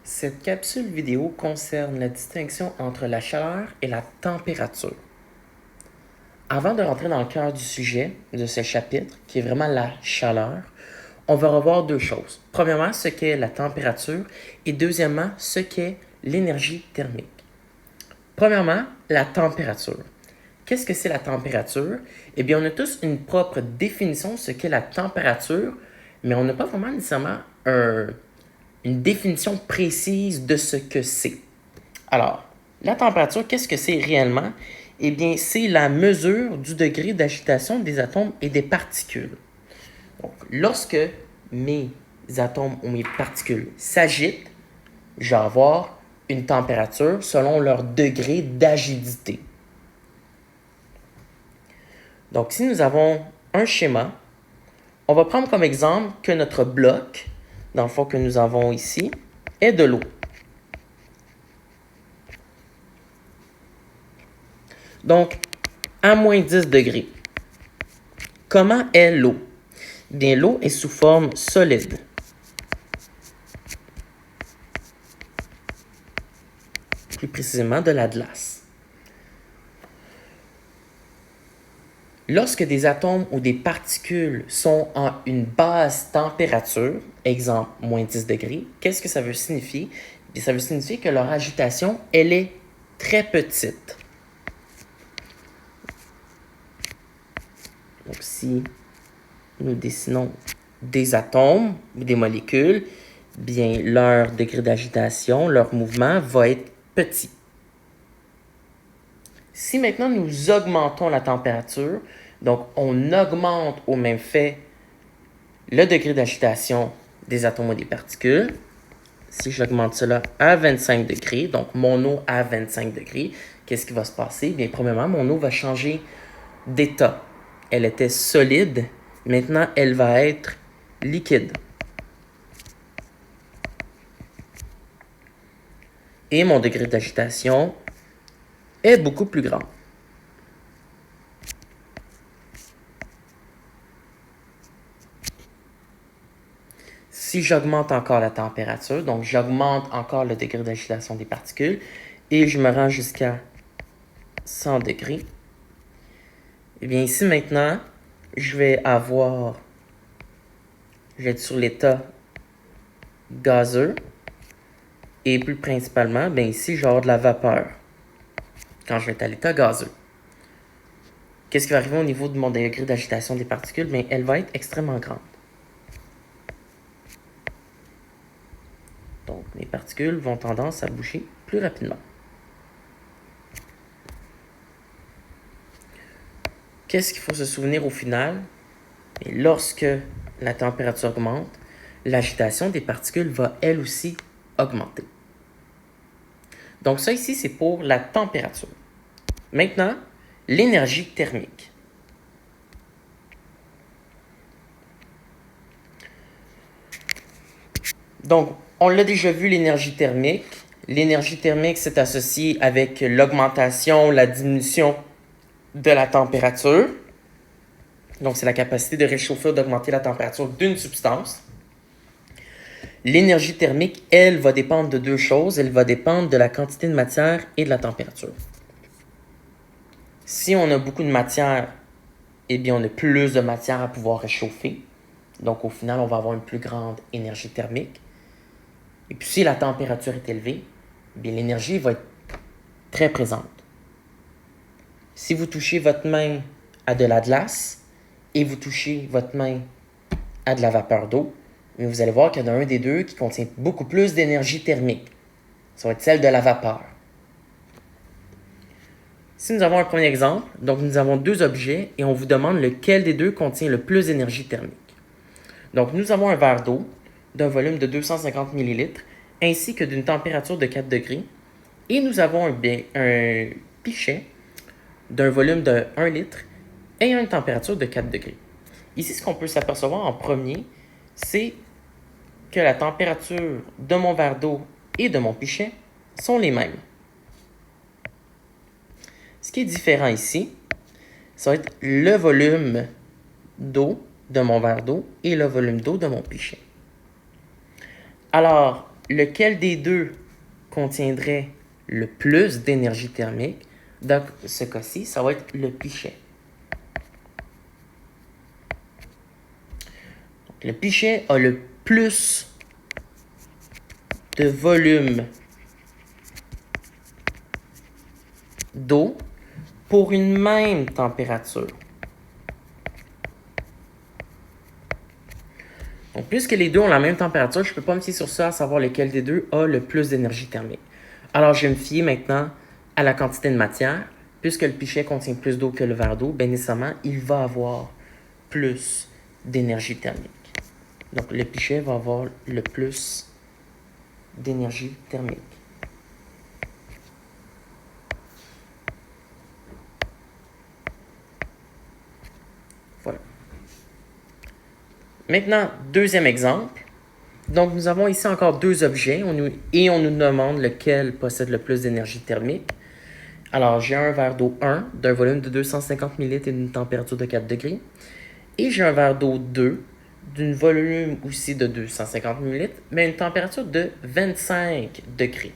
Cette capsule vidéo concerne la distinction entre la chaleur et la température. Avant de rentrer dans le cœur du sujet de ce chapitre, qui est vraiment la chaleur, on va revoir deux choses. Premièrement, ce qu'est la température et deuxièmement, ce qu'est l'énergie thermique. Premièrement, la température. Qu'est-ce que c'est la température? Eh bien, on a tous une propre définition de ce qu'est la température, mais on n'a pas vraiment nécessairement une définition précise de ce que c'est. Alors, la température, qu'est-ce que c'est réellement? Eh bien, c'est la mesure du degré d'agitation des atomes et des particules. Donc, lorsque mes atomes ou mes particules s'agitent, je vais avoir une température selon leur degré d'agilité. Donc, si nous avons un schéma, on va prendre comme exemple que notre bloc, dans le fond que nous avons ici, est de l'eau. Donc, à moins 10 degrés. Comment est l'eau? Bien, l'eau est sous forme solide. Plus précisément de la glace. Lorsque des atomes ou des particules sont en une basse température, exemple moins 10 degrés, qu'est-ce que ça veut signifier? Bien, ça veut signifier que leur agitation, elle est très petite. Donc, si nous dessinons des atomes ou des molécules, bien, leur degré d'agitation, leur mouvement va être petit. Si maintenant nous augmentons la température, donc on augmente au même fait le degré d'agitation des atomes ou des particules, si j'augmente cela à 25 degrés, donc mon eau à 25 degrés, qu'est-ce qui va se passer? Bien, premièrement, mon eau va changer d'état. Elle était solide, maintenant elle va être liquide. Et mon degré d'agitation est beaucoup plus grand. Si j'augmente encore la température, donc j'augmente encore le degré d'agitation des particules, et je me rends jusqu'à 100 degrés, et bien ici maintenant, je vais être sur l'état gazeux, et plus principalement, bien ici, je vais avoir de la vapeur quand je vais être à l'état gazeux. Qu'est-ce qui va arriver au niveau de mon degré d'agitation des particules? Bien, elle va être extrêmement grande. Donc, mes particules vont tendance à bouger plus rapidement. Qu'est-ce qu'il faut se souvenir au final? Et lorsque la température augmente, l'agitation des particules va elle aussi augmenter. Donc ça ici, c'est pour la température. Maintenant, l'énergie thermique. Donc, on l'a déjà vu, l'énergie thermique. L'énergie thermique, c'est associé avec l'augmentation, la diminution de la température. Donc, c'est la capacité de réchauffer ou d'augmenter la température d'une substance. L'énergie thermique, elle, va dépendre de deux choses. Elle va dépendre de la quantité de matière et de la température. Si on a beaucoup de matière, eh bien, on a plus de matière à pouvoir réchauffer. Donc, au final, on va avoir une plus grande énergie thermique. Et puis, si la température est élevée, eh bien, l'énergie va être très présente. Si vous touchez votre main à de la glace et vous touchez votre main à de la vapeur d'eau, vous allez voir qu'il y en a un des deux qui contient beaucoup plus d'énergie thermique. Ça va être celle de la vapeur. Si nous avons un premier exemple, donc nous avons deux objets et on vous demande lequel des deux contient le plus d'énergie thermique. Donc nous avons un verre d'eau d'un volume de 250 ml ainsi que d'une température de 4 degrés et nous avons un pichet d'un volume de 1 litre ayant une température de 4 degrés. Ici, ce qu'on peut s'apercevoir en premier, c'est que la température de mon verre d'eau et de mon pichet sont les mêmes. Ce qui est différent ici, ça va être le volume d'eau de mon verre d'eau et le volume d'eau de mon pichet. Alors, lequel des deux contiendrait le plus d'énergie thermique? Dans ce cas-ci, ça va être le pichet. Donc, le pichet a le plus de volume d'eau pour une même température. Donc, puisque les deux ont la même température, je ne peux pas me fier sur ça à savoir lequel des deux a le plus d'énergie thermique. Alors, je vais me fier maintenant à la quantité de matière. Puisque le pichet contient plus d'eau que le verre d'eau, bien nécessairement, il va avoir plus d'énergie thermique. Donc, le pichet va avoir le plus d'énergie thermique. Voilà. Maintenant, deuxième exemple. Donc, nous avons ici encore deux objets et on nous demande lequel possède le plus d'énergie thermique. Alors, j'ai un verre d'eau 1 d'un volume de 250 ml et d'une température de 4 degrés. Et j'ai un verre d'eau 2 d'un volume aussi de 250 ml, mais une température de 25 degrés.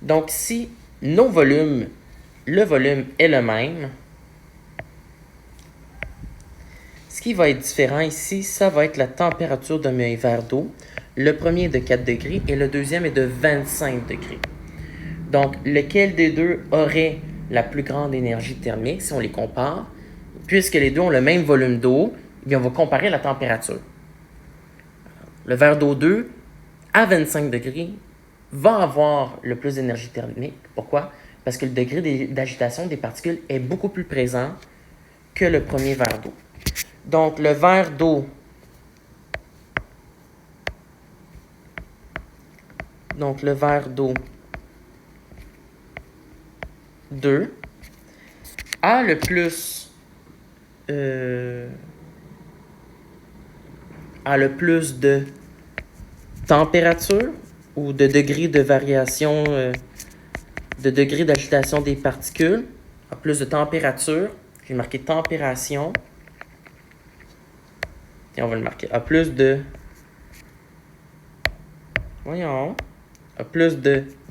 Donc, si le volume est le même, ce qui va être différent ici, ça va être la température de mes verres d'eau. Le premier est de 4 degrés et le deuxième est de 25 degrés. Donc, lequel des deux aurait la plus grande énergie thermique si on les compare? Puisque les deux ont le même volume d'eau, on va comparer la température. Le verre d'eau 2, à 25 degrés, va avoir le plus d'énergie thermique. Pourquoi? Parce que le degré d'agitation des particules est beaucoup plus présent que le premier verre d'eau. Donc, le verre d'eau Donc, le verre d'eau 2 a le plus de température ou de degré de variation, de degré d'agitation des particules, a plus de température. J'ai marqué températion. Et on va le marquer. A plus de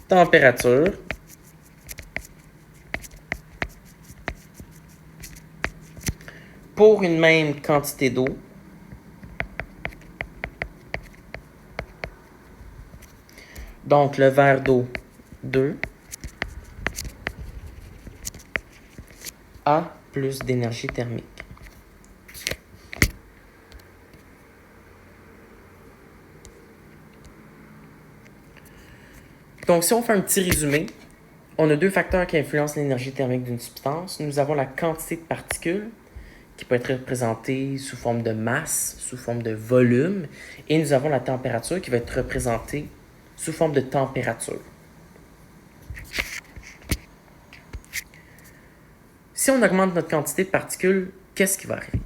température pour une même quantité d'eau. Donc, le verre d'eau 2 a plus d'énergie thermique. Donc, si on fait un petit résumé, on a deux facteurs qui influencent l'énergie thermique d'une substance. Nous avons la quantité de particules, qui peut être représentée sous forme de masse, sous forme de volume, et nous avons la température qui va être représentée sous forme de température. Si on augmente notre quantité de particules, qu'est-ce qui va arriver?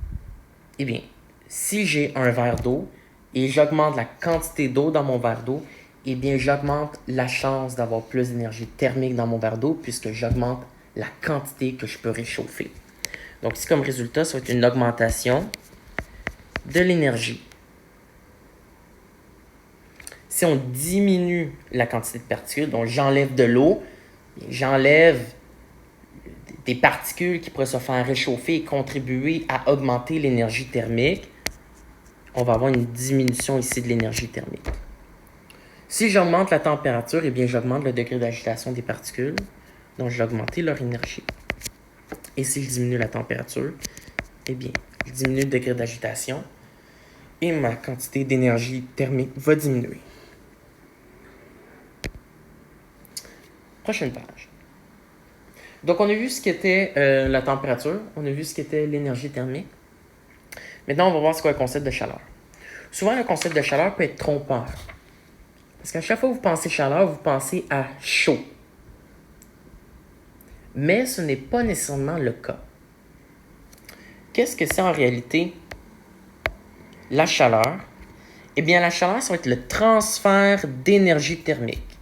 Eh bien, si j'ai un verre d'eau et j'augmente la quantité d'eau dans mon verre d'eau, eh bien, j'augmente la chance d'avoir plus d'énergie thermique dans mon verre d'eau puisque j'augmente la quantité que je peux réchauffer. Donc, ici, comme résultat, ça va être une augmentation de l'énergie. Si on diminue la quantité de particules, donc j'enlève de l'eau, j'enlève des particules qui pourraient se faire réchauffer et contribuer à augmenter l'énergie thermique, on va avoir une diminution ici de l'énergie thermique. Si j'augmente la température, eh bien, j'augmente le degré d'agitation des particules, donc je vais augmenter leur énergie. Et si je diminue la température, eh bien, je diminue le degré d'agitation et ma quantité d'énergie thermique va diminuer. Prochaine page. Donc, on a vu ce qu'était la température, on a vu ce qu'était l'énergie thermique. Maintenant, on va voir ce qu'est le concept de chaleur. Souvent, le concept de chaleur peut être trompeur. Parce qu'à chaque fois que vous pensez chaleur, vous pensez à chaud. Mais ce n'est pas nécessairement le cas. Qu'est-ce que c'est en réalité la chaleur? Eh bien, la chaleur, ça va être le transfert d'énergie thermique.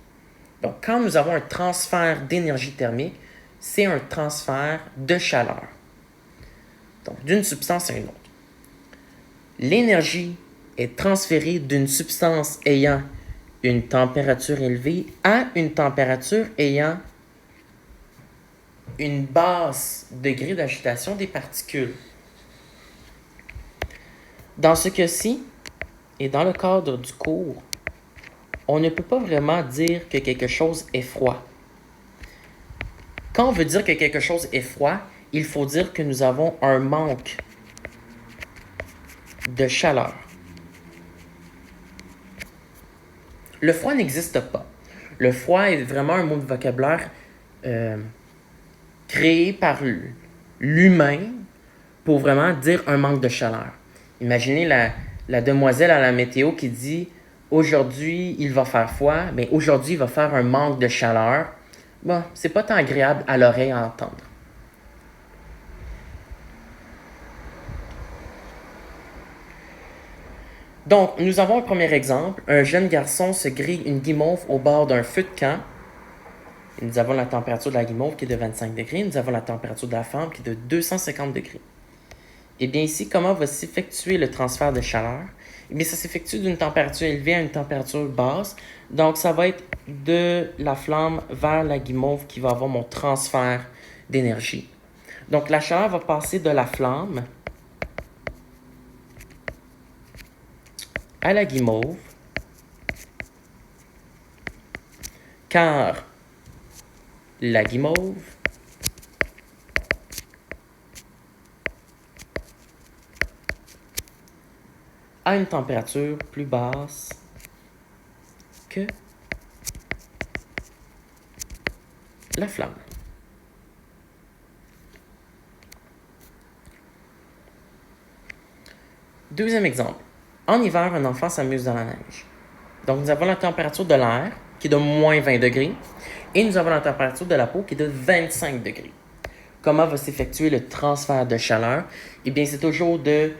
Donc, quand nous avons un transfert d'énergie thermique, c'est un transfert de chaleur. Donc, d'une substance à une autre. L'énergie est transférée d'une substance ayant une température élevée à une température ayant une basse degré d'agitation des particules. Dans ce cas-ci, et dans le cadre du cours, on ne peut pas vraiment dire que quelque chose est froid. Quand on veut dire que quelque chose est froid, il faut dire que nous avons un manque de chaleur. Le froid n'existe pas. Le froid est vraiment un mot de vocabulaire créé par l'humain pour vraiment dire un manque de chaleur. Imaginez la demoiselle à la météo qui dit « Aujourd'hui, il va faire froid. » Bien, aujourd'hui, il va faire un manque de chaleur. Bon, c'est pas tant agréable à l'oreille à entendre. Donc, nous avons un premier exemple. Un jeune garçon se grille une guimauve au bord d'un feu de camp. Et nous avons la température de la guimauve qui est de 25 degrés. Nous avons la température de la flamme qui est de 250 degrés. Et bien ici, comment va s'effectuer le transfert de chaleur? Eh bien, ça s'effectue d'une température élevée à une température basse. Donc, ça va être de la flamme vers la guimauve qui va avoir mon transfert d'énergie. Donc, la chaleur va passer de la flamme à la guimauve, car la guimauve a une température plus basse que la flamme. Deuxième exemple. En hiver, un enfant s'amuse dans la neige. Donc, nous avons la température de l'air qui est de moins 20 degrés et nous avons la température de la peau qui est de 25 degrés. Comment va s'effectuer le transfert de chaleur? Eh bien, c'est toujours de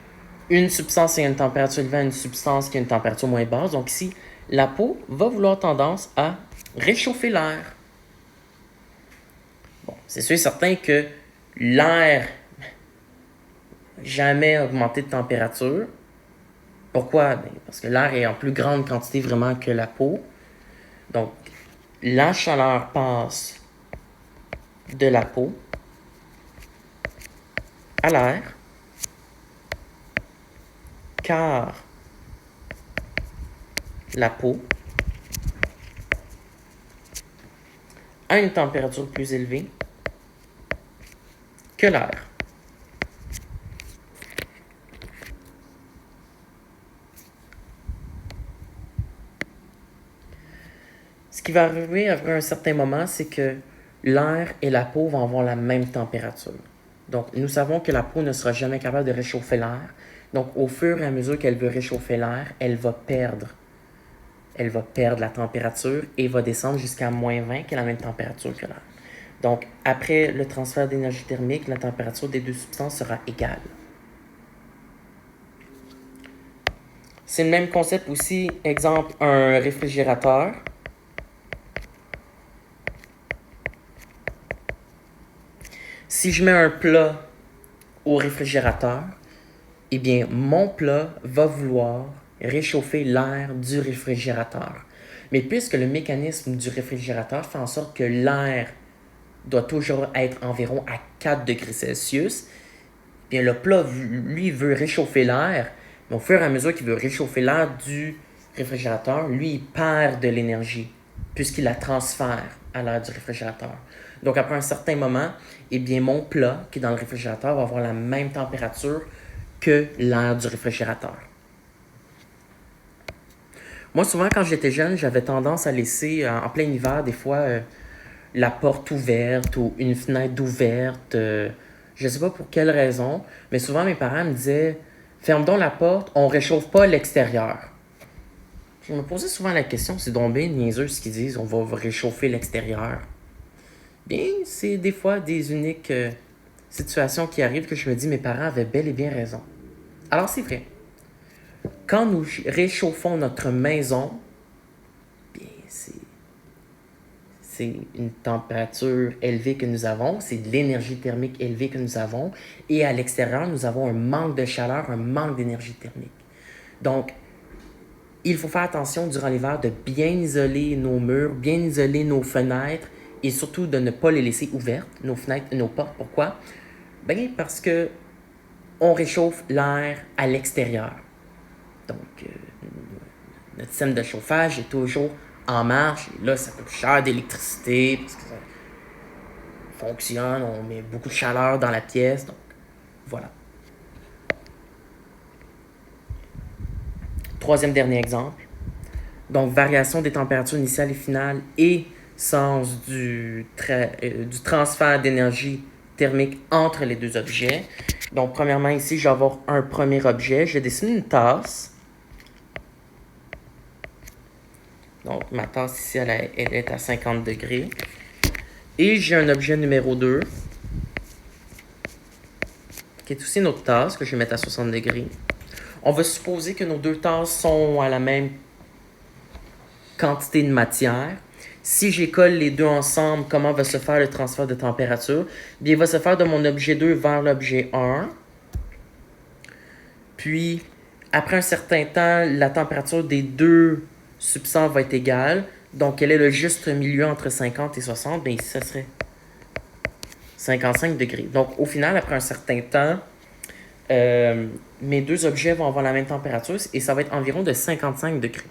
une substance qui a une température élevée à une substance qui a une température moins basse. Donc ici, la peau va vouloir tendance à réchauffer l'air. Bon, c'est sûr et certain que l'air jamais augmenté de température. Pourquoi? Bien, parce que l'air est en plus grande quantité vraiment que la peau. Donc, la chaleur passe de la peau à l'air, car la peau a une température plus élevée que l'air. Ce qui va arriver après un certain moment, c'est que l'air et la peau vont avoir la même température. Donc, nous savons que la peau ne sera jamais capable de réchauffer l'air. Donc, au fur et à mesure qu'elle veut réchauffer l'air, elle va perdre la température et va descendre jusqu'à moins 20, qui est la même température que l'air. Donc, après le transfert d'énergie thermique, la température des deux substances sera égale. C'est le même concept aussi, exemple, un réfrigérateur. Si je mets un plat au réfrigérateur, eh bien, mon plat va vouloir réchauffer l'air du réfrigérateur. Mais puisque le mécanisme du réfrigérateur fait en sorte que l'air doit toujours être environ à 4 degrés Celsius, eh bien, le plat, lui, veut réchauffer l'air, mais au fur et à mesure qu'il veut réchauffer l'air du réfrigérateur, lui, il perd de l'énergie, puisqu'il la transfère à l'air du réfrigérateur. Donc, après un certain moment, eh bien, mon plat, qui est dans le réfrigérateur, va avoir la même température que l'air du réfrigérateur. Moi, souvent, quand j'étais jeune, j'avais tendance à laisser, en plein hiver, des fois, la porte ouverte ou une fenêtre ouverte. Je ne sais pas pour quelle raison, mais souvent, mes parents me disaient « Ferme donc la porte, on ne réchauffe pas l'extérieur. » Je me posais souvent la question, c'est donc bien niaiseux ce qu'ils disent « On va réchauffer l'extérieur. » Bien, c'est des fois des uniques situations qui arrivent que je me dis « Mes parents avaient bel et bien raison. » Alors, c'est vrai. Quand nous réchauffons notre maison, bien, c'est une température élevée que nous avons, c'est de l'énergie thermique élevée que nous avons, et à l'extérieur, nous avons un manque de chaleur, un manque d'énergie thermique. Donc, Il faut faire attention durant l'hiver de bien isoler nos murs, bien isoler nos fenêtres et surtout de ne pas les laisser ouvertes, nos fenêtres et nos portes. Pourquoi? Bien parce que on réchauffe l'air à l'extérieur. Donc, notre système de chauffage est toujours en marche. Et là, ça coûte cher d'électricité parce que ça fonctionne, on met beaucoup de chaleur dans la pièce. Donc, voilà. Troisième dernier exemple. Donc, variation des températures initiales et finales et sens du transfert d'énergie thermique entre les deux objets. Donc, premièrement, ici, je vais avoir un premier objet. Je vais dessiner une tasse. Donc, ma tasse ici, elle est à 50 degrés. Et j'ai un objet numéro 2, qui est aussi une autre tasse que je vais mettre à 60 degrés. On va supposer que nos deux tasses sont à la même quantité de matière. Si j'école les deux ensemble, comment va se faire le transfert de température? Bien, il va se faire de mon objet 2 vers l'objet 1. Puis, après un certain temps, la température des deux substances va être égale. Donc, quel est le juste milieu entre 50 et 60? Bien, ici, ça serait 55 degrés. Donc, au final, après un certain temps, mes deux objets vont avoir la même température et ça va être environ de 55 degrés.